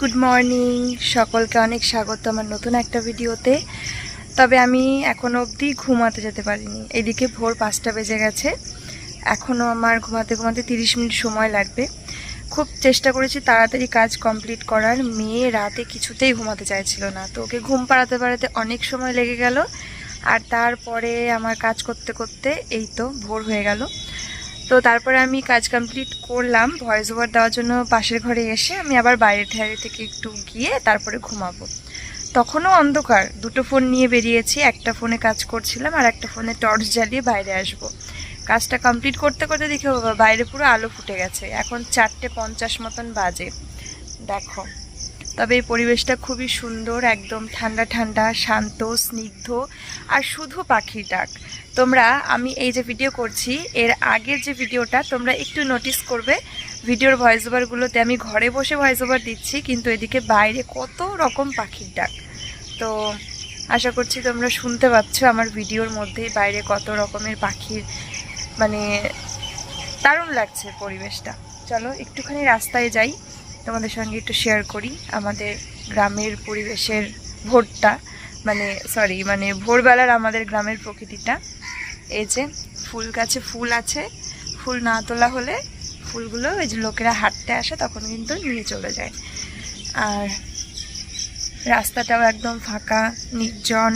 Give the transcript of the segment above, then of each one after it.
Good morning সকলকে অনেক স্বাগত আমার নতুন একটা ভিডিওতে। তবে আমি এখনো অবধি ঘুমাতে যেতে পারিনি। এদিকে ভোর 5টা বেজে গেছে, এখনও আমার ঘুমাতে 30 মিনিট সময় লাগবে। খুব চেষ্টা করেছি তাড়াতাড়ি কাজ কমপ্লিট করার। মেয়ে রাতে কিছুতেই ঘুমাতে চাইছিল না, তো ওকে ঘুম পাড়াতে পাড়াতে অনেক সময় লেগে গেল। আর তারপরে আমার কাজ করতে করতে এই তো ভোর হয়ে গেল। তো তারপরে আমি কাজ কমপ্লিট করলাম। ভয়েস ওভার দেওয়ার জন্য পাশের ঘরে এসে আমি আবার বাইরে থেকে একটু গিয়ে তারপরে ঘুমাবো। তখনও অন্ধকার, দুটো ফোন নিয়ে বেরিয়েছি। একটা ফোনে কাজ করছিলাম আর একটা ফোনে টর্চ জ্বালিয়ে বাইরে আসব। কাজটা কমপ্লিট করতে করতে দেখে বাবা বাইরে পুরো আলো ফুটে গেছে। এখন 4:50 মতন বাজে, দেখো। তবে এই পরিবেশটা খুবই সুন্দর, একদম ঠান্ডা ঠান্ডা, শান্ত, স্নিগ্ধ, আর শুধু পাখির ডাক। তোমরা আমি এই যে ভিডিও করছি এর আগের যে ভিডিওটা তোমরা একটু নোটিস করবে, ভিডিওর ভয়েস ওভারগুলোতে আমি ঘরে বসে ভয়েস ওভার দিচ্ছি, কিন্তু এদিকে বাইরে কত রকম পাখির ডাক। তো আশা করছি তোমরা শুনতে পাচ্ছ আমার ভিডিওর মধ্যেই বাইরে কত রকমের পাখির, মানে দারুণ লাগছে পরিবেশটা। চলো একটুখানি রাস্তায় যাই, তোমাদের সঙ্গে একটু শেয়ার করি আমাদের গ্রামের পরিবেশের ভোরটা, মানে ভোরবেলার আমাদের গ্রামের প্রকৃতিটা। এই যে ফুল গাছে ফুল আছে, ফুল না তোলা হলে ফুলগুলো এই যে লোকেরা হাঁটতে আসে তখন কিন্তু নিয়ে চলে যায়। আর রাস্তাটাও একদম ফাঁকা, নির্জন।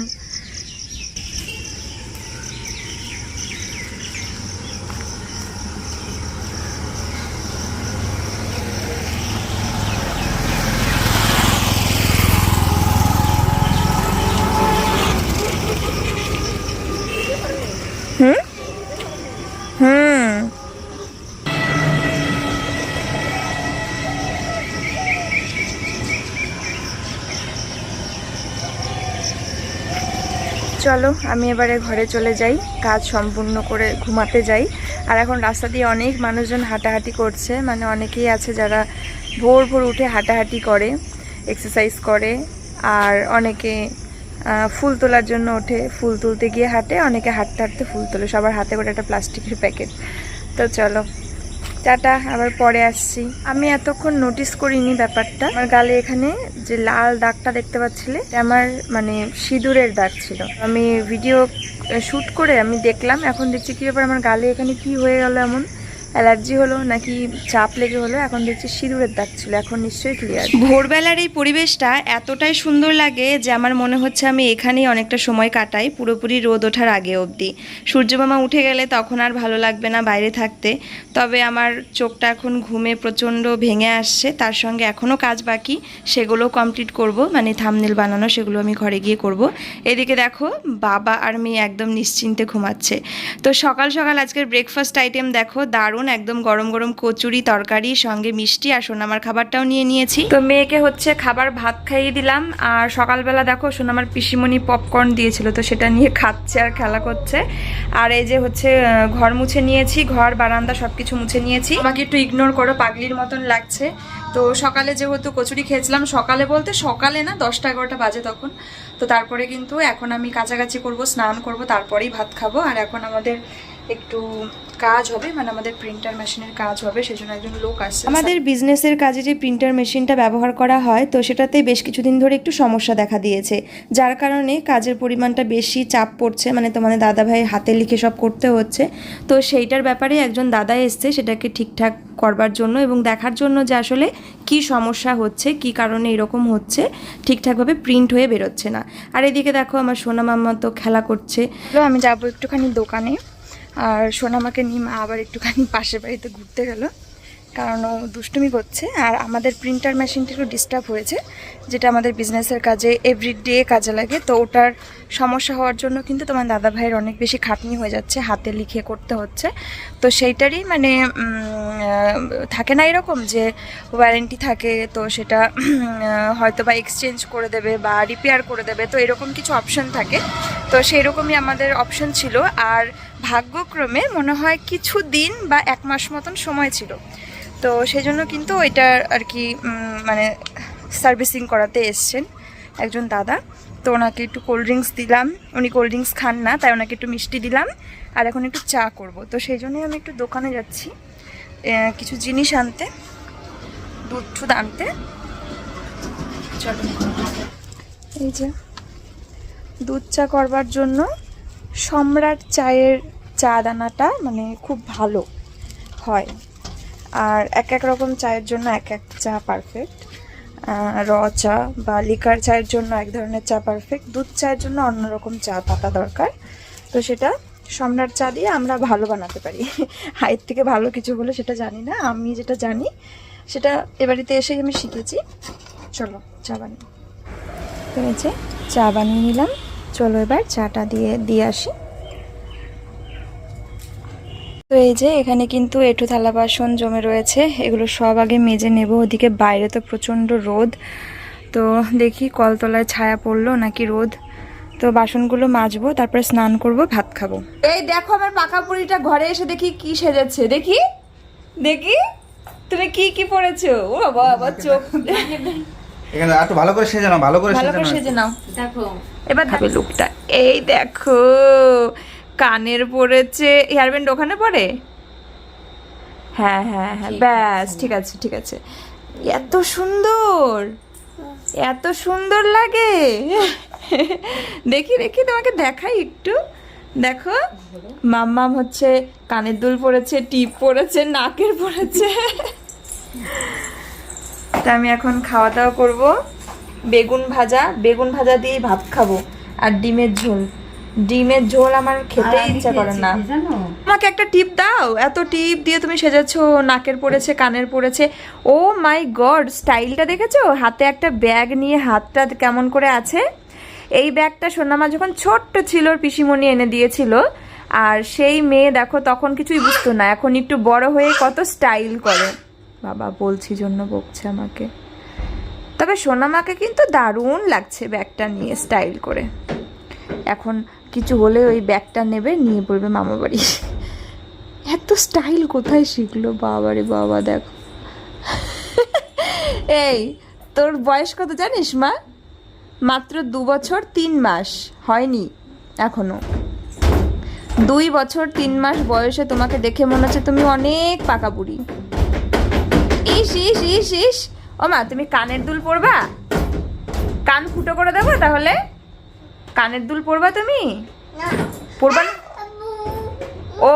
হুম হুম চলো আমি এবারে ঘরে চলে যাই, কাজ সম্পূর্ণ করে ঘুমাতে যাই। আর এখন রাস্তা দিয়ে অনেক মানুষজন হাঁটাহাঁটি করছে, মানে অনেকেই আছে যারা ভোর ভোর উঠে হাঁটাহাঁটি করে, এক্সারসাইজ করে। আর অনেকে ফুল তোলার জন্য ওঠে, ফুল তুলতে গিয়ে হাঁটে, অনেকে হাঁটতে হাঁটতে ফুল তোলে, সবার হাতে করে একটা প্লাস্টিকের প্যাকেট। তো চলো টাটা, আবার পরে আসছি। আমি এতক্ষণ নোটিস করিনি ব্যাপারটা, আমার গালে এখানে যে লাল দাগটা দেখতে পাচ্ছিলে আমার মানে সিঁদুরের দাগ ছিল। আমি ভিডিও শ্যুট করে আমি দেখলাম, এখন দেখছি কি ব্যাপার আমার গালে এখানে কি হয়ে গেল, এমন অ্যালার্জি হলো নাকি চাপ লেগে হলো, এখন দেখছি সিঁদুরের দাগ ছিল। এখন নিশ্চয়ই ক্লিয়ার। ভোরবেলার এই পরিবেশটা এতটাই সুন্দর লাগে যে আমার মনে হচ্ছে আমি এখানেই অনেকটা সময় কাটাই, পুরোপুরি রোদ ওঠার আগে অবধি। সূর্যমামা উঠে গেলে তখন আর ভালো লাগবে না বাইরে থাকতে। তবে আমার চোখটা এখন ঘুমে প্রচণ্ড ভেঙে আসছে, তার সঙ্গে এখনও কাজ বাকি, সেগুলো কমপ্লিট করব, মানে থাম্বনেল বানানো, সেগুলো আমি ঘরে গিয়ে করব। এদিকে দেখো বাবা আর মেয়ে একদম নিশ্চিন্তে ঘুমাচ্ছে। তো সকাল সকাল আজকের ব্রেকফাস্ট আইটেম দেখো, দারুণ, একদম গরম গরম কচুরি তরকারি, সঙ্গে মিষ্টি, আর সোনামার খাবারটাও নিয়ে নিয়েছি। তো মেয়েকে হচ্ছে খাবার ভাত খাইয়ে দিলাম। আর সকালবেলা দেখো সোনামার পিসিমণি পপকর্ন দিয়েছিল, তো সেটা নিয়ে খাচ্ছে আর খেলা করছে। আর এই যে হচ্ছে ঘর মুছে নিয়েছি, ঘর বারান্দা সব কিছু মুছে নিয়েছি। আমাকে একটু ইগনোর করো, পাগলির মতন লাগছে। তো সকালে যেহেতু কচুরি খেয়েছিলাম, সকালে বলতে সকালে না 10টা-11টা বাজে তখন। তো তারপরে কিন্তু এখন আমি কাচাকাচি করব, স্নান করব, তারপরেই ভাত খাবো। আর এখন আমাদের একটু কাজ হবে, মানে আমাদের প্রিন্টার মেশিনের কাজ হবে, সেজন্য একজন লোক আসছে। আমাদের বিজনেসের কাজে যে প্রিন্টার মেশিনটা ব্যবহার করা হয়, তো সেটাতে বেশ কিছুদিন ধরে একটু সমস্যা দেখা দিয়েছে, যার কারণে কাজের পরিমাণটা বেশি চাপ পড়ছে, মানে তোমাদের দাদাভাই হাতে লিখে সব করতে হচ্ছে। তো সেইটার ব্যাপারে একজন দাদা এসছে সেটাকে ঠিকঠাক করবার জন্য এবং দেখার জন্য যে আসলে কি সমস্যা হচ্ছে, কি কারণে এরকম হচ্ছে, ঠিকঠাকভাবে প্রিন্ট হয়ে বেরোচ্ছে না। আর এদিকে দেখো আমার সোনা মাম্মা তো খেলা করছে। আমি যাবো একটুখানি দোকানে, আর সোনামাকে নিয়ে মা আবার একটুখানি পাশের বাড়িতে ঘুরতে গেল, কারণ ও দুষ্টুমি করছে। আর আমাদের প্রিন্টার মেশিনটা একটু ডিস্টার্ব হয়েছে, যেটা আমাদের বিজনেসের কাজে এভরিডে কাজে লাগে। তো ওটার সমস্যা হওয়ার জন্য কিন্তু তোমার দাদা ভাইয়ের অনেক বেশি খাটনি হয়ে যাচ্ছে, হাতে লিখে করতে হচ্ছে। তো সেইটারই মানে থাকে না এরকম যে ওয়ারেন্টি থাকে, তো সেটা হয়তো বা এক্সচেঞ্জ করে দেবে বা রিপেয়ার করে দেবে, তো এরকম কিছু অপশন থাকে। তো সেই রকমই আমাদের অপশন ছিল। আর ভাগ্যক্রমে মনে হয় কিছু দিন বা 1 মাস মতন সময় ছিল, তো সেই জন্য কিন্তু ওইটা আর কি মানে সার্ভিসিং করাতে এসছেন একজন দাদা। তো ওনাকে একটু কোল্ড ড্রিঙ্কস দিলাম, উনি কোল্ড ড্রিঙ্কস খান না, তাই ওনাকে একটু মিষ্টি দিলাম। আর এখন একটু চা করব, তো সেই জন্যই আমি একটু দোকানে যাচ্ছি কিছু জিনিস আনতে, দুধ আনতে। চলো, এই যে দুধ চা করবার জন্য সম্রাট চায়ের চা দানাটা মানে খুব ভালো হয়। আর এক এক রকম চায়ের জন্য এক এক চা পারফেক্ট। র চা বা লিকার চায়ের জন্য এক ধরনের চা পারফেক্ট, দুধ চায়ের জন্য অন্যরকম চা পাতা দরকার। তো সেটা সম্রাট চা দিয়ে আমরা ভালো বানাতে পারি। হাইয়ের থেকে ভালো কিছু বলে সেটা জানি না, আমি যেটা জানি সেটা এ বাড়িতে এসেই আমি শিখেছি। চলো চা বানিয়ে, তো এই যে চা বানিয়ে নিলাম। চলো এবার চাটা দিয়ে আসি। তো এই যে এখানে কিন্তু এঁঠো থালা বাসন জমে রয়েছে, এগুলো সব আগে মেজে নেব। ওদিকে বাইরে তো প্রচণ্ড রোদ, তো দেখি কলতলায় ছায়া পড়লো নাকি রোদ। তো বাসনগুলো মাজবো, তারপরে স্নান করব, ভাত খাবো। এই দেখো আমার পাকা পুরিটা ঘরে এসে দেখি কি সেজেছে, দেখি দেখি তুমি কি কি পরেছো। ও বাবা, আবার চোখ এখানে একটু ভালো করে সেজে নাও, ভালো করে সেজে নাও। দেখো এবার খাবে লুকটা। এই দেখো কানের পড়েছে, হেয়ারব্যান্ড ওখানে পড়ে। হ্যাঁ হ্যাঁ হ্যাঁ, ব্যাস ঠিক আছে ঠিক আছে। এত সুন্দর, এত সুন্দর লাগে। দেখি দেখি তোমাকে দেখাই একটু, দেখো মাম্মাম হচ্ছে কানের দুল পরেছে, টিপ পরেছে, নাকের পরেছে। তা আমি এখন খাওয়া দাওয়া করবো। বেগুন ভাজা দিয়ে ভাত খাবো, আর ডিমের ঝোল। ডিমের ঝোল আমার খেতে ইচ্ছা করে না। আমাকে একটা টিপ দাও, এত টিপ দিয়ে তুমি সেজেছো, নাকের পড়েছে, কানের পড়েছে। ও মাই গড, স্টাইলটা দেখেছো? হাতে একটা ব্যাগ নিয়ে হাতটা কেমন করে আছে। এই ব্যাগটা সোনামা যখন ছোট্ট ছিল ওর পিসিমণি এনে দিয়েছিল। আর সেই মেয়ে দেখো তখন কিছুই বুঝতো না, এখন একটু বড় হয়ে কত স্টাইল করে। বাবা বলছি জন্য বকছে আমাকে। তবে সোনামাকে কিন্তু দারুণ লাগছে ব্যাগটা নিয়ে স্টাইল করে। এখন কিছু হলে ওই ব্যাগটা নেবে, নিয়ে বলবে মামা বাড়ি। এত স্টাইল কোথায় শিখলো বাবারে বাবা। দেখো এই তোর বয়স কত জানিস মা? মাত্র 2 বছর 3 মাস হয়নি এখনো। 2 বছর 3 মাস বয়সে তোমাকে দেখে মনে হচ্ছে তুমি অনেক পাকা বুড়ি। ইস ইস ইস ইস। ও মা, তুমি কানের দুল পরবা? কান ফুটো করে দেবো তাহলে? কানের দুল পরবা তুমি? পরবা না? ও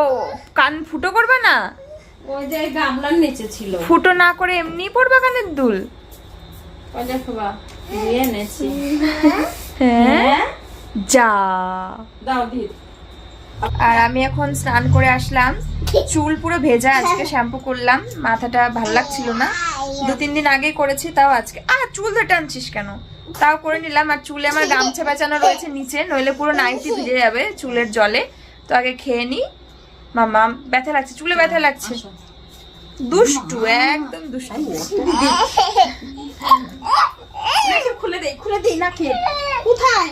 কান ফুটো করবা না? ওই যে গামলার নিচে ছিল। ফুটো না করে এমনি পরবা কানের দুল? ওই দেখো বা দিয়ে এনেছি। হ্যাঁ যা দাও দি। আর আমি এখন স্নান করে আসলাম, চুল পুরো ভেজা, আজকে শ্যাম্পু করলাম, মাথাটা ভাল লাগছিল না। 2-3 দিন আগে করেছি, তাও আজকে চুল ধরে টানছিস কেন, তাও করে নিলাম। আর চুলে আমার গামছা বেচানো রয়েছে নিচে, নইলে পুরো নাইটি ভিজে যাবে চুলের জলে। তো আগে খেয়ে নি। মামা ব্যথা লাগছে, চুলে ব্যথা লাগছে। দুষ্টু, একদম দুষ্টু। খুলে দেই নাকে। কোথায়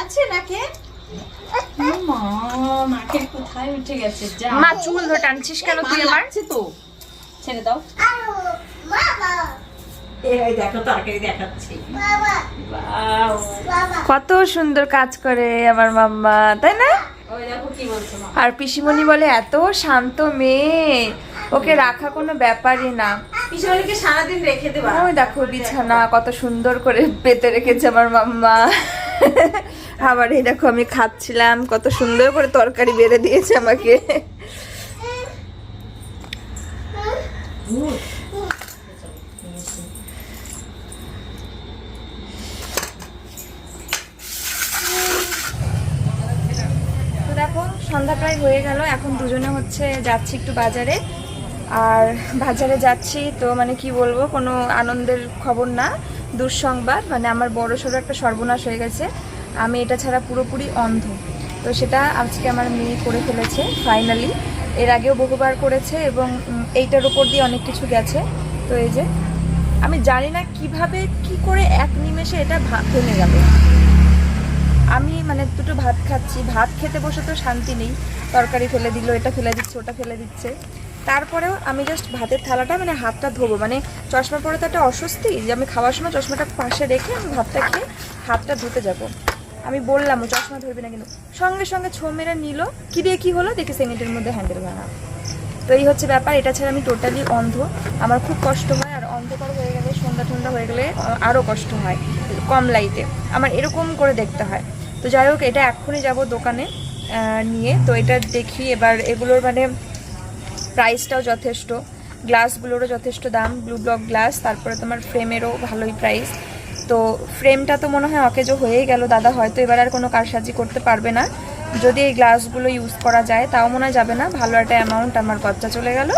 আছে নাকে? মা নাকে কোথায় উঠে গেছে? যা মা চুল ধরে টানছিস কেন তুই আমার? তো ছেড়ে দাও। এই দেখো তরকারি দেখাচ্ছি। কত সুন্দর কাজ করে আমার মাম্মা, তাই না? ওই দেখো কি বলছে মা। আর পিসিমণি বলে এত শান্ত মেয়ে, ওকে রাখা কোনো ব্যাপারই না। পিছনকে সারাদিন রেখে দেবা। ওই দেখো বিছানা কত সুন্দর করে পেতে রেখেছে আমার মাম্মা। আবার এই দেখো আমি খাচ্ছিলাম, কত সুন্দর করে তরকারি বেড়ে দিয়েছে আমাকে। তো দেখো সন্ধ্যা প্রায় হয়ে গেল, এখন দুজনে হচ্ছে যাচ্ছি একটু বাজারে। আর বাজারে যাচ্ছি তো মানে কি বলবো, কোনো আনন্দের খবর না, দুঃসংবাদ। মানে আমার বড়সড় একটা সর্বনাশ হয়ে গেছে। আমি এটা ছাড়া পুরোপুরি অন্ধ। তো সেটা আজকে আমার মেয়ে করে ফেলেছে ফাইনালি। এর আগেও বহুবার করেছে এবং এইটার উপর দিয়ে অনেক কিছু গেছে। তো এই যে আমি জানি না কিভাবে কি করে এক নিমেষে এটা ভেঙে গেল। আমি মানে দুটো ভাত খাচ্ছি, ভাত খেতে বসে তো শান্তি নেই, তরকারি ফেলে দিল, এটা ফেলে দিচ্ছে, ওটা ফেলে দিচ্ছে। তারপরেও আমি জাস্ট ভাতের থালাটা মানে হাতটা ধোবো, মানে চশমা পরে তো একটা অস্বস্তি যে আমি খাওয়ার সময় চশমাটা পাশে রেখে আমি ভাতটা খেয়ে হাতটা ধুতে যাবো। আমি বললাম ও চশমা ধরবি না, কিন্তু সঙ্গে সঙ্গে ছো মেরে নিল। কী দিয়ে কী হলো দেখি, সেকেন্ডের মধ্যে হ্যান্ডেল ভাঙা। তো এই হচ্ছে ব্যাপার। এটা ছাড়া আমি টোটালি অন্ধ, আমার খুব কষ্ট হয়। আর অন্ধকার হয়ে গেলে, সন্ধ্যা হয়ে গেলে আরও কষ্ট হয় কম লাইটে, আমার এরকম করে দেখতে হয়। তো যাই হোক, এটা এক্ষুনি যাব দোকানে নিয়ে। তো এটা দেখি এবার, এগুলোর মানে প্রাইসটাও যথেষ্ট, গ্লাসগুলোরও যথেষ্ট দাম, ব্লু ব্লক গ্লাস, তারপরে তোমার ফ্রেমেরও ভালোই প্রাইস। তো ফ্রেমটা তো মনে হয় অকেজো হয়েই গেল, দাদা হয়তো এবার আর কোনো কারসাজি করতে পারবে না। যদি এই গ্লাসগুলো ইউজ করা যায় তাও মনে হয় যাবে না, ভালো একটা অ্যামাউন্ট আমার খরচা চলে গেল।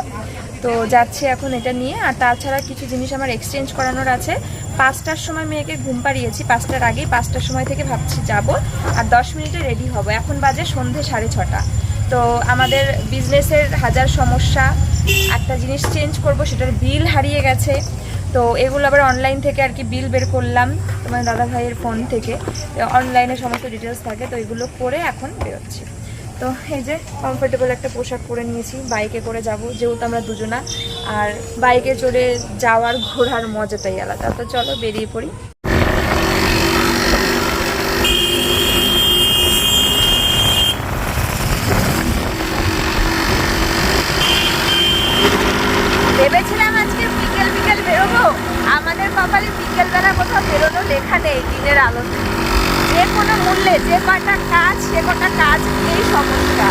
তো যাচ্ছি এখন এটা নিয়ে। আর তাছাড়া কিছু জিনিস আমার এক্সচেঞ্জ করানোর আছে। 5টার সময় মেয়েকে ঘুম পাড়িয়েছি, 5টার আগেই, 5টার সময় থেকে ভাবছি যাব, আর 10 মিনিটে রেডি হব। এখন বাজে সন্ধে 6:30। তো আমাদের বিজনেসের হাজার সমস্যা, একটা জিনিস চেঞ্জ করব, সেটার বিল হারিয়ে গেছে। তো এগুলো আবার অনলাইন থেকে আর কি বিল বের করলাম, তোমার দাদা ভাইয়ের ফোন থেকে, অনলাইনে সমস্ত ডিটেলস থাকে। তো এগুলো করে এখন বেরোচ্ছি। তো এই যে কমফোর্টেবল একটা পোশাক পরে নিয়েছি, বাইকে করে যাব যেহেতু আমরা দুজনা, আর বাইকে চড়ে যাওয়ার ঘোরার মজাটাই আলাদা। তো চলো বেরিয়ে পড়ি। ভেবেছিলাম আজকে বিকেল বিকেল বেরোবো, আমাদের কপালে বিকেলবেলা কোথাও বেরোনো লেখা নেই, দিনের আলোতে। যে কোনো মূল্যে যে কটা কাজ, সে কটা কাজ নিয়েই সমস্যা।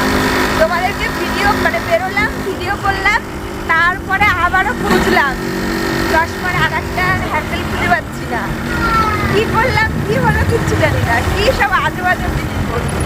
তোমাদেরকে ভিডিও মানে বেরোলাম, ভিডিও করলাম, তারপরে আবারও খুঁজলাম, চশমার আর একটা হ্যান্ডেল খুঁজে পাচ্ছি না। কি করলাম, কি হলো কিচ্ছু জানি না, কি সব আজে বাজে জিনিস করবো।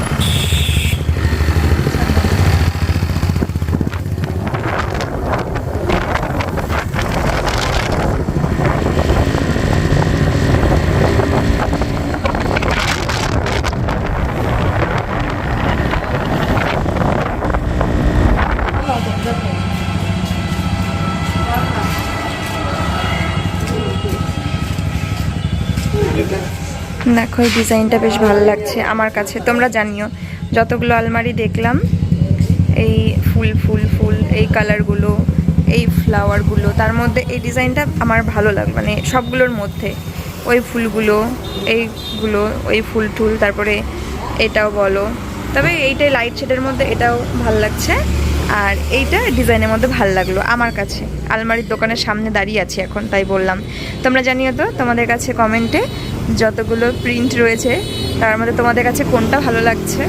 দেখো এই ডিজাইনটা বেশ ভালো লাগছে আমার কাছে, তোমরা জানিও। যতগুলো আলমারি দেখলাম, এই ফুল ফুল ফুল এই কালারগুলো, এই ফ্লাওয়ারগুলো, তার মধ্যে এই ডিজাইনটা আমার ভালো লাগে, মানে সবগুলোর মধ্যে ওই ফুলগুলো, এইগুলো, ওই ফুল টুল, তারপরে এটাও বলো। তবে এইটাই লাইট শেডের মধ্যে এটাও ভালো লাগছে, আর এইটা ডিজাইনের মধ্যে ভালো লাগলো আমার কাছে। আলমারির দোকানের সামনে দাঁড়িয়ে আছি এখন, তাই বললাম। তোমরা জানিও তো তোমাদের কাছে কমেন্টে, যতগুলো প্রিন্ট রয়েছে তার মধ্যে তোমাদের কাছে কোনটা ভালো লাগছে।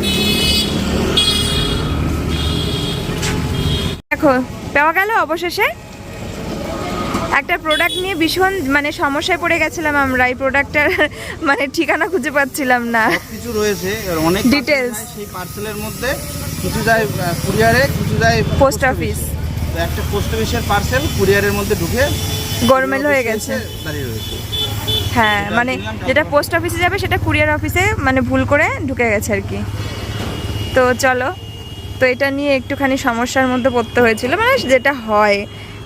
দেখো পাওয়া গেল অবশেষে একটা প্রোডাক্ট নিয়ে, ভীষণ মানে সমস্যায় পড়ে গেছিলাম আমরা। এই প্রোডাক্টটার মানে ঠিকানা খুঁজে পাচ্ছিলাম না, কিছু রয়েছে অনেক ডিটেলস। সেই পার্সেলের মধ্যে কিছু যায় কুরিয়ারে, কিছু যায় পোস্ট অফিস। তো একটা পোস্ট অফিসের পার্সেল কুরিয়ারের মধ্যে ঢুকে গরমেল হয়ে গেছে, দাঁড়িয়ে রয়েছে। হ্যাঁ, মানে যেটা পোস্ট অফিসে যাবে সেটা কুরিয়ার অফিসে মানে ভুল করে ঢুকে গেছে আর কি। তো চলো, তো এটা নিয়ে একটুখানি সমস্যার মধ্যে পড়তে হয়েছিল, মানে যেটা হয়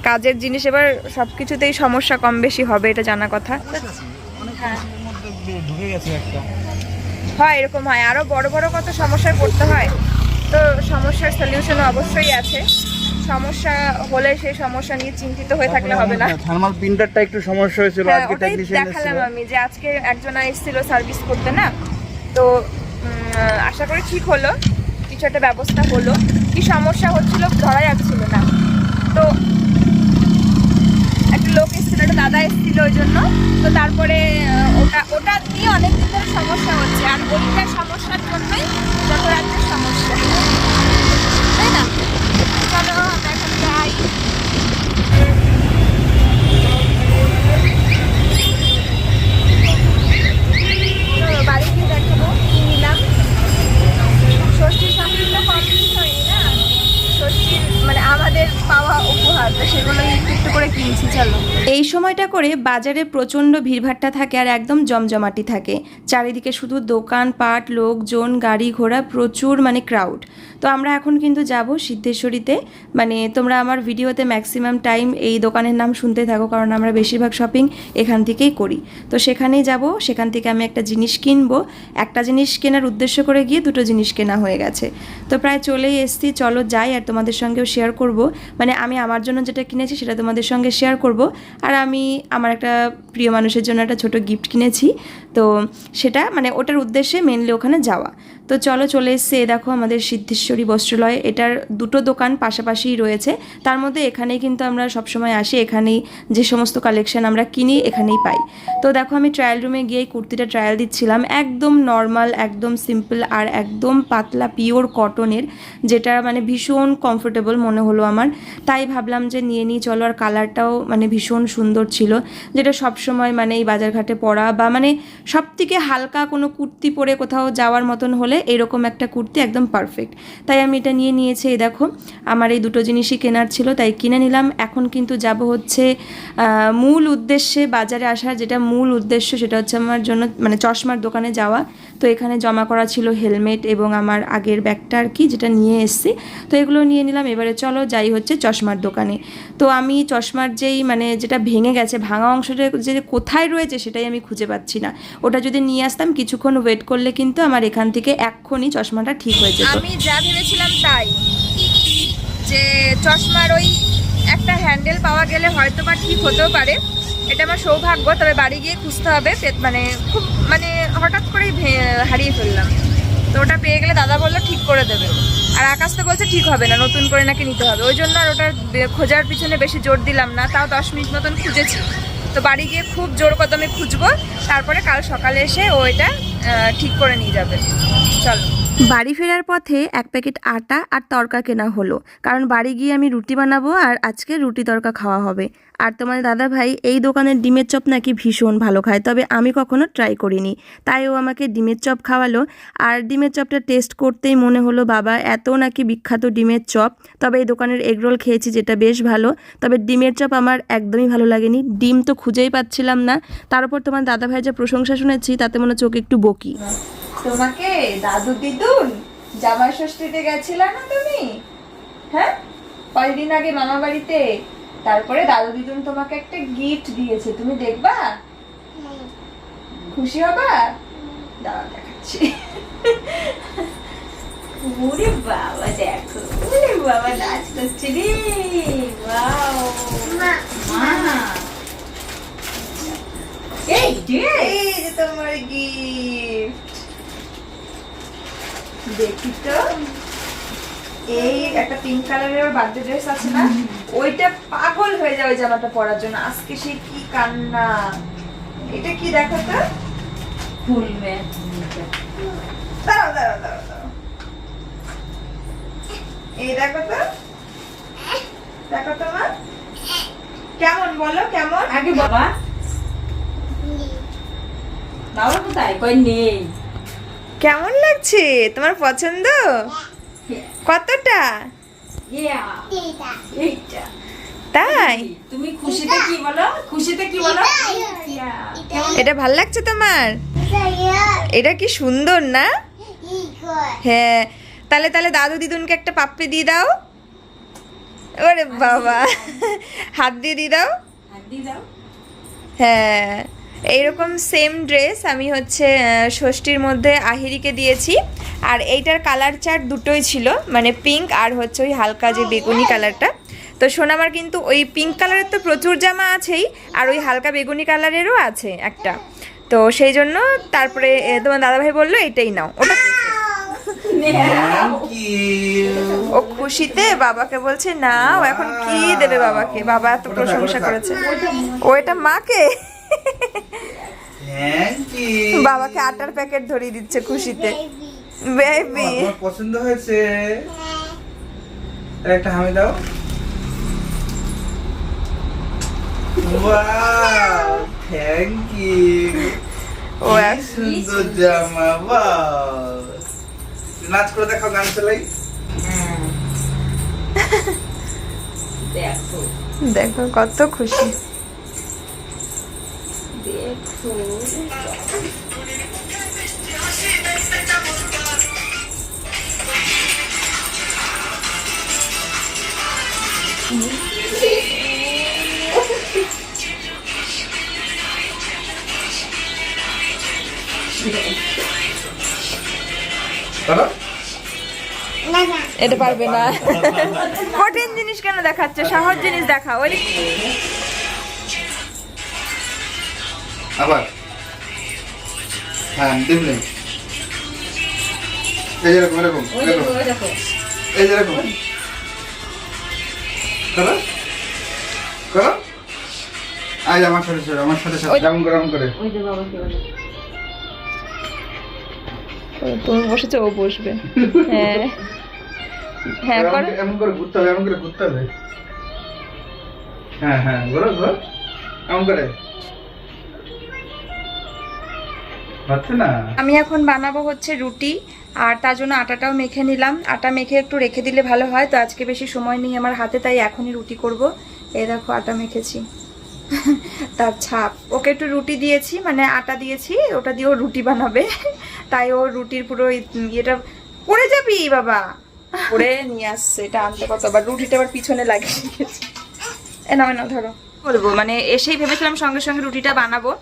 কাজের জিনিস, এবার সব কিছুতেই সমস্যা কম বেশি হবে, এটা জানা কথা। হয় এরকম হয়, আরও বড় বড় কত সমস্যায় পড়তে হয়। তো সমস্যার সলিউশনও অবশ্যই আছে, সমস্যা হলে সেই সমস্যা নিয়ে চিন্তিত হয়ে থাকলে হবে না। থার্মাল প্রিন্টারটা একটু সমস্যা হয়েছিল, আজকে টেকনিশিয়ান দেখালাম আমি যে আজকে একজন এসেছিল সার্ভিস করতে না, তো আশা করি ঠিক হলো, কিছু একটা ব্যবস্থা হলো। কি সমস্যা হচ্ছিল ধরা যাচ্ছিল না, তো একটা লোক এসেছিল, একটা দাদা এসেছিল ওই জন্য। তো তারপরে ওটা নিয়ে অনেক দিন ধরে সমস্যা হচ্ছে, আর ওইটার সমস্যার জন্যই যত রাজ্যের সমস্যা, তাই না? চলো আমরা এখন যাই। বাড়ি গিয়ে দেখাবো কি নিলাম। ষষ্ঠীর শপিং তো কমপ্লিট হয়নি না, ষষ্ঠীর মানে আমাদের পাওয়া উপহার, তো সেগুলোই একটু করে কিনছি। চলো। এই সময়টা করে বাজারে প্রচণ্ড ভিড়ভাট্টা থাকে আর একদম জমজমাটি থাকে, চারিদিকে শুধু দোকান পাট, লোকজন, গাড়ি ঘোড়া, প্রচুর মানে ক্রাউড। তো আমরা এখন কিন্তু যাব সিদ্ধেশ্বরীতে, মানে তোমরা আমার ভিডিওতে ম্যাক্সিমাম টাইম এই দোকানের নাম শুনতে থাকো, কারণ আমরা বেশিরভাগ শপিং এখান থেকেই করি। তো সেখানেই যাব, সেখান থেকে আমি একটা জিনিস কিনবো। একটা জিনিস কেনার উদ্দেশ্য করে গিয়ে দুটো জিনিস কেনা হয়ে গেছে, তো প্রায় চলেই এসছি। চলো যাই, আর তোমাদের সঙ্গেও শেয়ার করব, মানে আমি আমার জন্য যেটা কিনেছি সেটা তোমাদের সঙ্গে শেয়ার করব। আর আমি আমার একটা প্রিয় মানুষের জন্য একটা ছোট গিফট কিনেছি, তো সেটা মানে ওটার উদ্দেশ্যে মেনলি ওখানে যাওয়া। তো চলো চলে এসছে, দেখো আমাদের সিদ্ধেশ্বরী বস্ত্রালয়, এটার দুটো দোকান পাশাপাশিই রয়েছে, তার মধ্যে এখানেই কিন্তু আমরা সবসময় আসি, এখানেই যে সমস্ত কালেকশন আমরা কিনি এখানেই পাই। তো দেখো আমি ট্রায়াল রুমে গিয়ে কুর্তিটা ট্রায়াল দিচ্ছিলাম, একদম নর্মাল, একদম সিম্পল আর একদম পাতলা পিওর কটনের, যেটা মানে ভীষণ কমফোর্টেবল মনে হলো আমার, তাই ভাবলাম যে নিয়ে নিই চলো। আর কালারটাও মানে ভীষণ সুন্দর ছিল, যেটা সবসময় মানে এই বাজারঘাটে পরা বা মানে সব থেকে হালকা কোনো কুর্তি পরে কোথাও যাওয়ার মতন হলে এরকম একটা কুর্তি একদম পারফেক্ট, তাই আমি এটা নিয়ে নিয়েছি। এই দেখো আমার এই দুটো জিনিসই কেনার ছিল তাই কিনে নিলাম। এখন কিন্তু যাব হচ্ছে মূল উদ্দেশ্যে, বাজারে আসার যেটা মূল উদ্দেশ্য সেটা হচ্ছে আমার জন্য মানে চশমার দোকানে যাওয়া। তো এখানে জমা করা ছিল হেলমেট এবং আমার আগের ব্যাগটা আর কি, যেটা নিয়ে এসেছি, তো এগুলো নিয়ে নিলাম। এবারে চলো যাই হচ্ছে চশমার দোকানে। তো আমি চশমার যেই মানে যেটা ভেঙে গেছে, ভাঙা অংশটা যে কোথায় রয়েছে সেটাই আমি খুঁজে পাচ্ছি না, ওটা যদি নিয়ে আসতাম কিছুক্ষণ ওয়েট করলে কিন্তু আমার এখান থেকে এক্ষুনি চশমাটা ঠিক হয়ে যেত। আমি যা ভেবেছিলাম তাই, যে চশমার ওই একটা হ্যান্ডেল পাওয়া গেলে হয়তো বা ঠিক হতেও পারে, এটা আমার সৌভাগ্য। তবে বাড়ি গিয়ে খুঁজতে হবে, মানে খুব মানে হঠাৎ করেই হারিয়ে ফেললাম, তো ওটা পেয়ে গেলে দাদা বললো ঠিক করে দেবে। আর আকাশ তো বলছে ঠিক হবে না, নতুন করে নাকি নিতে হবে, ওই জন্য আর ওটার খোঁজার পিছনে বেশি জোর দিলাম না। তাও 10 মিনিট মতন খুঁজেছি, তো বাড়ি গিয়ে খুব জোর কদমে খুঁজবো, তারপরে কাল সকালে এসে ও এটা ঠিক করে নিয়ে যাবে। চলো। বাড়ি ফেরার পথে এক প্যাকেট আটা আর তড়কা কেনা হলো, কারণ বাড়ি গিয়ে আমি রুটি বানাবো আর আজকে রুটি তড়কা খাওয়া হবে। আর তোমার দাদা ভাই এই দোকানের ডিমের চপ নাকি ভীষণ ভালো খায়, তবে আমি কখনো ট্রাই করিনি, তাই ও আমাকে ডিমের চপ খাওয়ালো। আর ডিমের চপটা টেস্ট করতেই মনে হলো বাবা এত নাকি বিখ্যাত ডিমের চপ। তবে এই দোকানের এগরোল খেয়েছি যেটা বেশ ভালো, তবে ডিমের চপ আমার একদমই ভালো লাগেনি, ডিম তো খুঁজেই পাচ্ছিলাম না। তার উপর তোমার দাদা ভাইয়ের যে প্রশংসা শুনেছি তাতে মনে চোখ একটু বকি। তোমাকে দাদু দিদুন জামাই ষষ্ঠীতে গেছিলা না তুমি? হ্যাঁ, কয়েকদিন আগে মামা বাড়িতে, তারপরে দাদু দিদুন তোমাকে একটা গিফট দিয়েছে, তুমি দেখবা? খুশি হবা? দাঁড়াও দেখাচ্ছি। ওরে বাবা দেখো, ওরে বাবা নাচ করছে রে, ওয়াও মা, এই যে তোমার গিফট দেখি তো। এই একটা পিঙ্ক কালারের বার্থডে ড্রেস আছে না, ওইটা পাগল হয়ে যাবে জামাটা পরার জন্য, আজকে সে কি কান্না। এটা কি দেখো তো, ফুল মে দাঁড়াও দাঁড়াও দাঁড়াও দাঁড়াও, এই দেখো তো, দেখো তো মা কেমন, বলো কেমন। আগে বাবা বাবা কোথায়, কই নেই। কেমন লাগছে, তোমার পছন্দ? কতটা? এইটা তাই তুমি খুশিতে কি বলো, খুশিতে কি বলো? এটা ভাল লাগছে তোমার? এটা কি সুন্দর না? হ্যাঁ, তাহলে তাহলে দাদু দিদুনকে একটা পাপ্পি দিয়ে দাও। ওরে বাবা, হাত দিয়ে দিয়ে দাও। হ্যাঁ, এইরকম সেম ড্রেস আমি হচ্ছে ষষ্ঠীর মধ্যে আহিরিকে দিয়েছি, আর এইটার কালার চার্ট দুটোই ছিল, মানে পিঙ্ক আর হচ্ছে ওই হালকা যে বেগুনি কালারটা। তো সোনামার কিন্তু ওই পিঙ্ক কালারের তো প্রচুর জামা আছেই, আর ওই হালকা বেগুনি কালারেরও আছে একটা, তো সেই জন্য তারপরে তোমার দাদাভাই বললো এটাই নাও। ওটা ও খুশিতে বাবাকে বলছে না, ও এখন কি দেবে বাবাকে, বাবা এত প্রশংসা করেছে। ও এটা মাকে, বাবাকে আটার প্যাকেট ধরিয়ে দিচ্ছে খুশিতে। বেবি পছন্দ হয়েছে, একটা হামি দাও। Wow, thank you. ও সুন্দর জামা, ওয়াও। নাচ করে দেখাও, গান চালাই। দেখো দেখো কত খুশি। দেখো এটা পারবে না। কঠিন জিনিস কেন দেখাচ্ছে, সহজ জিনিস দেখাও। ওই আবার হ্যাঁ দিবলে এই যেরকম এরকম ওই দেখো ওই দেখো এই যেরকম করো করো আজ আমার সাথে যেমন করে ওই যে বাবা কি বলে তুমি বসেছো ও বসবে। হ্যাঁ হ্যাঁ করো। এমন করে ঘুরতে হবে হ্যাঁ হ্যাঁ ঘোরো এমন করে হচ্ছে না। আমি এখন বানাবো হচ্ছে রুটি, আর তার জন্য আটাটাও মেখে নিলাম। আটা মেখে একটু রেখে দিলে ভালো হয়, তো আজকে বেশি সময় নেই আমার হাতে, তাই এখনই রুটি করব। এই দেখো আটা মেখেছি তার ছাপ। ওকে একটু রুটি দিয়েছি, মানে আটা দিয়েছি, ওটা দিয়ে ও রুটি বানাবে। তাই ও রুটির পুরো ইয়েটা পড়ে যাবি বাবা, পড়ে নিয়ে আসছে। এটা আনতে কত আবার, রুটিটা আবার পিছনে লাগিয়ে দিয়েছে। এ নাও ধরো। বলবো মানে এসেই ভেবেছিলাম সঙ্গে সঙ্গে রুটিটা বানাবো।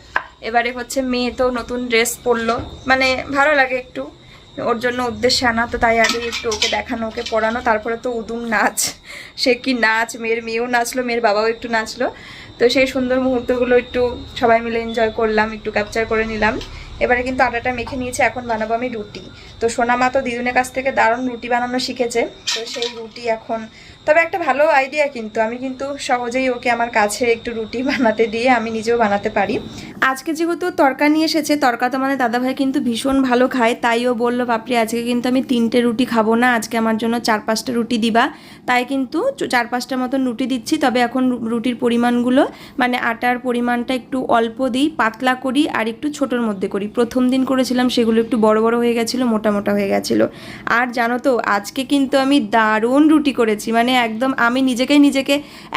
এবারে হচ্ছে মেয়ে তো নতুন ড্রেস পরলো, মানে ভালো লাগে একটু, ওর জন্য উদ্দেশ্যে আনা, তো তাই আগে একটু ওকে দেখানো, ওকে পড়ানো। তারপরে তো উদুম নাচ, সে কি নাচ, মেয়েও নাচলো, মেয়ের বাবাও একটু নাচলো। তো সেই সুন্দর মুহূর্তগুলো একটু সবাই মিলে এনজয় করলাম, একটু ক্যাপচার করে নিলাম। এবারে কিন্তু আটাটা মেখে নিয়েছি, এখন বানাবো আমি রুটি। তো সোনামা তো দিদুনের কাছ থেকে দারুণ রুটি বানানো শিখেছে, তো সেই রুটি এখন, তবে একটা ভালো আইডিয়া কিন্তু, আমি কিন্তু সহজেই ওকে আমার কাছে একটু রুটি বানাতে দিয়ে আমি নিজেও বানাতে পারি। আজকে যেহেতু তরকা নিয়ে এসেছে, তরকা তো মানে দাদাভাই কিন্তু ভীষণ ভালো খায়, তাই ও বললো বাপরে আজকে কিন্তু আমি 3টে রুটি খাবো না, আজকে আমার জন্য 4-5টা রুটি দিবা। তাই কিন্তু 4-5টা মতন রুটি দিচ্ছি। তবে এখন রুটির পরিমাণগুলো মানে আটার পরিমাণটা একটু অল্প দিই, পাতলা করি আর একটু ছোটোর মধ্যে করি। প্রথম দিন করেছিলাম সেগুলো একটু বড় বড় হয়ে গেছিলো, মোটা মোটা হয়ে গেছিলো। আর জানো তো আজকে কিন্তু আমি দারুণ রুটি করেছি, মানে একদম আমি নিজেকে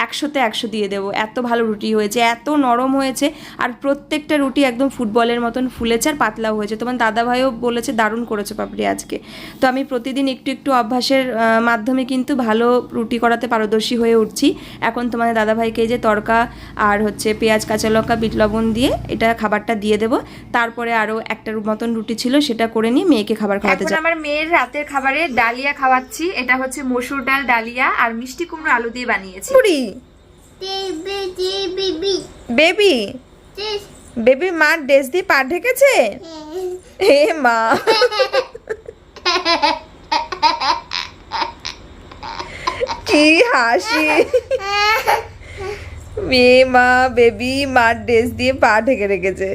100তে 100 দিয়ে দেবো, এত ভালো রুটি হয়েছে, এত নরম হয়েছে। আর প্রত্যেকটা রুটি একদম ফুটবলের মতন ফুলেছে আর পাতলাও হয়েছে। তোমার দাদাভাইও বলেছে দারুণ করেছো পাপড়ি আজকে। তো আমি প্রতিদিন একটু একটু অভ্যাসের মাধ্যমে কিন্তু ভালো রুটি করাতে পারদর্শী হয়ে উঠছি। এখন তোমাদের দাদাভাইকে যে তরকা আর হচ্ছে পেঁয়াজ কাঁচা লঙ্কা বিট লবণ দিয়ে এটা খাবারটা দিয়ে দেবো। তারপরে আরও একটার মতন রুটি ছিল, সেটা করে নিয়ে মেয়েকে খাবার খাওয়াতে এখন আমার মেয়ের রাতের খাবারে ডালিয়া খাওয়াচ্ছি। এটা হচ্ছে মসুর ডাল ডালিয়া আর মিষ্টি কুমড়ো আলু দিয়ে বানিয়েছি। বেবি বেবি মার ড্রেস দিয়ে পা ঢেকেছে। হে মা, কি হাসি। মেয়ে মা বেবি মার ড্রেস দিয়ে পা ঢেকে রেখেছে,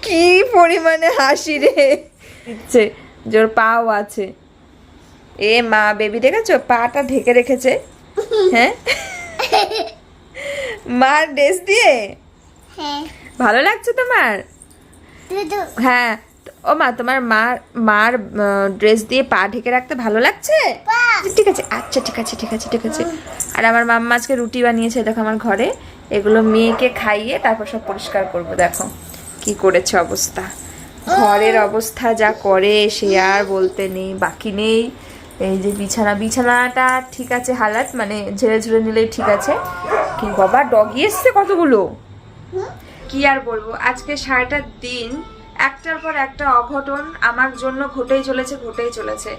কি পরিমাণে হাসি রে দিচ্ছে, জোর পাও আছে। এ মা বেবি দেখেছো পাটা ঢেকে রেখেছে। হ্যাঁ মার ড্রেস দিয়ে ভালো লাগছে তোমার? হ্যাঁ ও মা, তোমার মার ড্রেস দিয়ে পা ঢেকে রাখতে ভালো লাগছে? ঠিক আছে, আচ্ছা ঠিক আছে ঠিক আছে ঠিক আছে। আর আমার মাম্মা আজকে রুটি বানিয়েছে, দেখো আমার ঘরে। এগুলো মেয়েকে খাইয়ে তারপর সব পরিষ্কার করব। দেখো কি করেছে অবস্থা, ঘরের অবস্থা যা করে সে আর বলতে নেই, বাকি নেই। এই যে বিছানাটা ঠিক আছে হালাত, মানে ঝেড়ে ঝুড়ে নিলেই ঠিক আছে। কি বাবা ডগি এসছে কতগুলো, কি আর বলবো। আজকে সারাটা দিন একটার পর একটা অঘটন আমার জন্য ঘটেই চলেছে।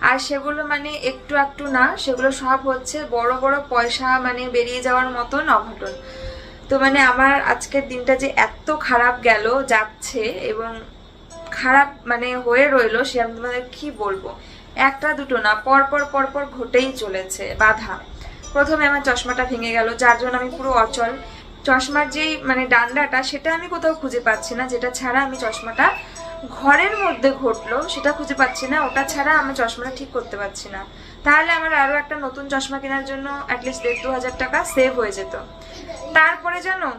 আর সেগুলো মানে একটু একটু না, সেগুলো সব হচ্ছে বড় বড় পয়সা মানে বেরিয়ে যাওয়ার মতন অঘটন। তো মানে আমার আজকের দিনটা যে এত খারাপ গেল যাচ্ছে এবং খারাপ মানে হয়ে রইলো, সে আমি তোমাদের কি বলবো। একটা দুটো না, পরপর ঘটেই চলেছে বাধা। প্রথমে আমার চশমাটা ভেঙে গেল, যার জন্য আমি পুরো অচল। চশমার যেই মানে ডান্ডাটা সেটা আমি কোথাও খুঁজে পাচ্ছি না, যেটা ছাড়া আমি চশমাটা ঘরের মধ্যে ঘটলো সেটা খুঁজে পাচ্ছি না, ওটা ছাড়া আমি চশমাটা ঠিক করতে পারছি না। তাহলে আমার আরও একটা নতুন চশমা কেনার জন্য অ্যাটলিস্ট 1,5-2,000 টাকা সেভ হয়ে যেত। তারপরে জানো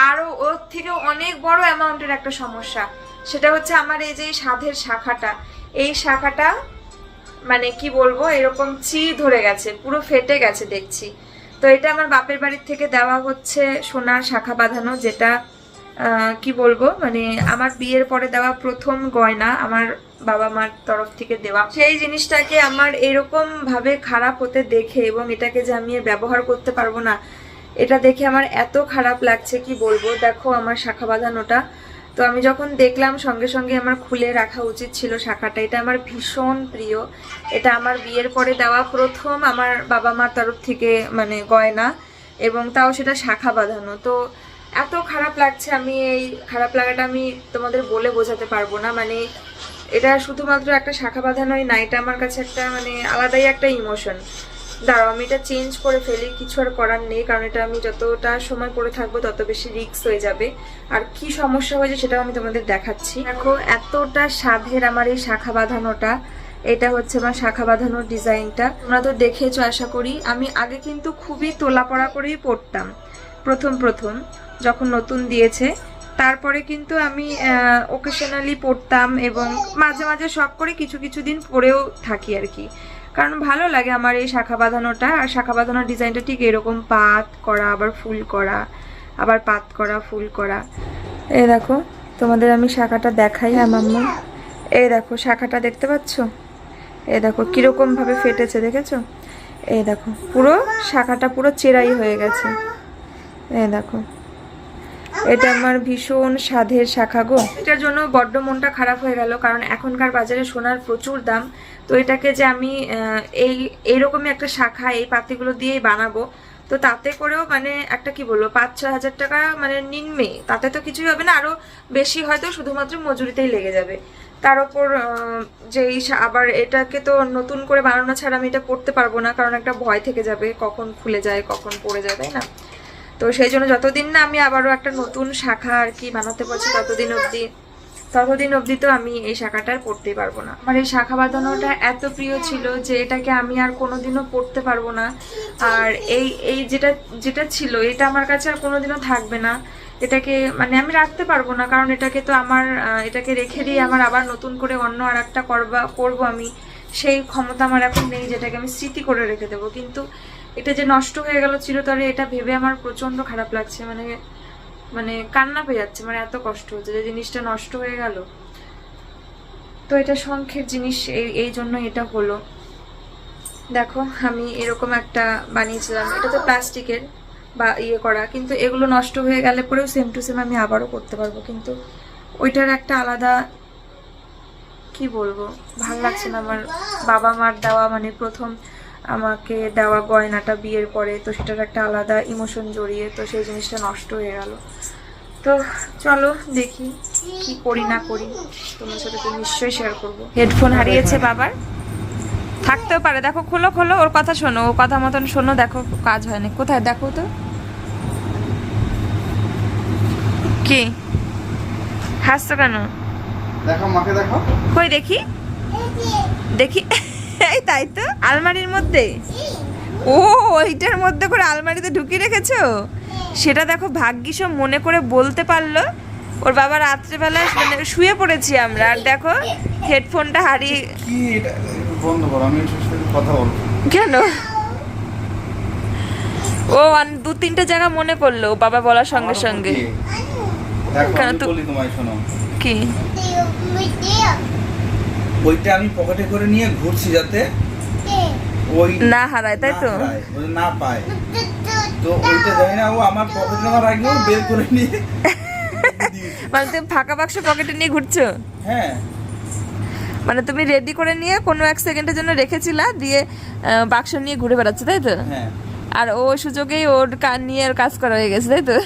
আরও ওর থেকে অনেক বড় অ্যামাউন্টের একটা সমস্যা, সেটা হচ্ছে আমার এই যে সাধের শাখাটা, এই শাখাটা মানে কি বলবো এরকম ধরে গেছে, পুরো ফেটে গেছে দেখছি। তো এটা আমার বাপের বাড়ির থেকে দেওয়া হচ্ছে সোনার শাখা বাঁধানো, যেটা কি বলবো মানে আমার বিয়ের পরে দেওয়া প্রথম গয়না আমার বাবা মার তরফ থেকে দেওয়া। সেই জিনিসটাকে আমার এরকম ভাবে খারাপ হতে দেখে এবং এটাকে যে আমি ব্যবহার করতে পারবো না, এটা দেখে আমার এত খারাপ লাগছে কি বলবো। দেখো আমার শাখা বাঁধানোটা, তো আমি যখন দেখলাম সঙ্গে সঙ্গে আমার খুলে রাখা উচিত ছিল শাখাটা। এটা আমার ভীষণ প্রিয়, এটা আমার বিয়ের পরে দেওয়া প্রথম আমার বাবা মার তরফ থেকে মানে গয়না। এবং তাও সেটা শাখা বাঁধানো। তো এত খারাপ লাগছে, আমি এই খারাপ লাগাটা আমি তোমাদের বলে বোঝাতে পারবো না। মানে এটা শুধুমাত্র একটা শাখা বাঁধানোই না, এটা আমার কাছে একটা মানে আলাদাই একটা ইমোশন। দাঁড়াও আমি এটা চেঞ্জ করে ফেলি, কিছু আর করার নেই, কারণ এটা আমি যতটা সময় পরে থাকবো তত বেশি রিস্ক হয়ে যাবে। আর কি সমস্যা হয়েছে সেটাও আমি তোমাদের দেখাচ্ছি। দেখো এতটা সাধের আমার এই শাখা বাঁধানোটা, এটা হচ্ছে আমার শাখা বাঁধানোর ডিজাইনটা। তোমরা তো দেখেছো আশা করি। আমি আগে কিন্তু খুবই তোলা পড়া করেই পরতাম প্রথম যখন নতুন দিয়েছে। তারপরে কিন্তু আমি ওকেশনালি পরতাম এবং মাঝে মাঝে শখ করে কিছু কিছু দিন পরেও থাকি আর কি, কারণ ভালো লাগে আমার এই শাখা বাঁধানোটা। আর শাখা বাঁধানোর ডিজাইনটা ঠিক এরকম পাত করা, আবার ফুল করা, আবার পাত করা, ফুল করা। এই দেখো তোমাদের আমি শাখাটা দেখাই। হ্যাঁ মাম্মা, এই দেখো শাখাটা দেখতে পাচ্ছ? এই দেখো কিরকম ভাবে ফেটেছে, দেখেছো? এই দেখো পুরো শাখাটা পুরো চেরাই হয়ে গেছে। এই দেখো এটা আমার ভীষণ সাধের শাখা গো। এটার জন্য বড্ড মনটা খারাপ হয়ে গেল, কারণ এখনকার বাজারে সোনার প্রচুর দাম। তো এটাকে যে আমি এইরকমই একটা শাখা এই পাতিগুলো দিয়েই বানাবো, তো তাতে করেও মানে একটা কি বলবো 5-6 হাজার টাকা মানে নিম্নে, তাতে তো কিছুই হবে না, আরো বেশি হয়তো শুধুমাত্র মজুরিতেই লেগে যাবে। তার উপর যে আবার এটাকে তো নতুন করে বানানো ছাড়া আমি এটা পড়তে পারবো না, কারণ একটা ভয় থেকে যাবে কখন খুলে যায় কখন পড়ে যায়, তাই না? তো সেই জন্য যতদিন না আমি আবারও একটা নতুন শাখা আর কি বানাতে পারছি ততদিন অবধি তো আমি এই শাখাটার পড়তেই পারবো না। আমার এই শাখা বাঁধানোটা এত প্রিয় ছিল যে এটাকে আমি আর কোনোদিনও পড়তে পারবো না। আর এই যেটা ছিল এটা আমার কাছে আর কোনোদিনও থাকবে না। এটাকে মানে আমি রাখতে পারবো না, কারণ এটাকে তো আমার এটাকে রেখে দিয়ে আমার আবার নতুন করে অন্য আর একটা করবো আমি, সেই ক্ষমতা আমার এখন নেই যেটাকে আমি স্মৃতি করে রেখে দেবো। কিন্তু এটা যে নষ্ট হয়ে গেল চিরতরে, এটা ভেবে আমার প্রচন্ড খারাপ লাগছে, মানে কান্না পেয়ে যাচ্ছে, মানে এত কষ্ট হচ্ছে যে জিনিসটা নষ্ট হয়ে গেল। তো এটা শঙ্খের জিনিস, এই জন্য এটা হলো। দেখো আমি এরকম একটা বানিয়েছিলাম, এটা তো প্লাস্টিকের বা ইয়ে করা, কিন্তু এগুলো নষ্ট হয়ে গেলে পরেও সেম টু সেম আমি আবারও করতে পারবো, কিন্তু ওইটার একটা আলাদা কি বলবো, ভাল লাগছে না। আমার বাবা মার দেওয়া মানে প্রথম আমাকে দেওয়া গয়নাটা বিয়ের পরে, তো সেটার একটা আলাদা ইমোশন জড়িয়ে, তো সেই জিনিসটা নষ্ট হয়ে গেল। তো চলো দেখি কি করি না করি, তোমার সাথে তো নিশ্চয়ই শেয়ার করবো। হেডফোন হারিয়েছে বাবার, থাকতেও পারে। দেখো খোলো ওর কথা শোনো, ও কথা মতন শোনো। দেখো কাজ হয়নি, কোথায় দেখো তো, কি হাসছো কেন? দেখো মাকে দেখো, কই দেখি এই তাই তো, আলমারির মধ্যে। ও ওইটার মধ্যে করে আলমারিতে ঢুকিয়ে রেখেছো? সেটা দেখো ভাগ্যিস ও মনে করে বলতে পারলো। ওর বাবা রাত্রেবেলায় মানে শুয়ে পড়েছি আমরা, আর দেখো হেডফোনটা হারিয়ে। কি এটা বন্ধ করো, আমি ওর সাথে কথা বলবো। কেন? ও 2-3টে জায়গা মনে করলো বাবা বলার সঙ্গে সঙ্গে। দেখো কেন আমি তো- বলি তোমায়, শোনো। কি? ওইটা আমি পকেটে করে নিয়ে ঘুরছি যাতে ওই না হারায়, তাই তো? না পায়। তো ওইটা জানি না, ও আমার পকেটে নেওয়ার আগেও বের করে নিয়ে মানে তুমি ফাঁকা বাক্স পকেটে নিয়ে ঘুরছো? হ্যাঁ, মানে তুমি রেডি করে নিয়ে কোনো 1 সেকেন্ডের জন্য রেখেছিলা, দিয়ে বাক্স নিয়ে ঘুরে বেড়াচ্ছে, তাই তো? হ্যাঁ। আর ও সুযোগেই ওর কান নিয়ে কাজ করা হয়ে গেছে, তাই তো?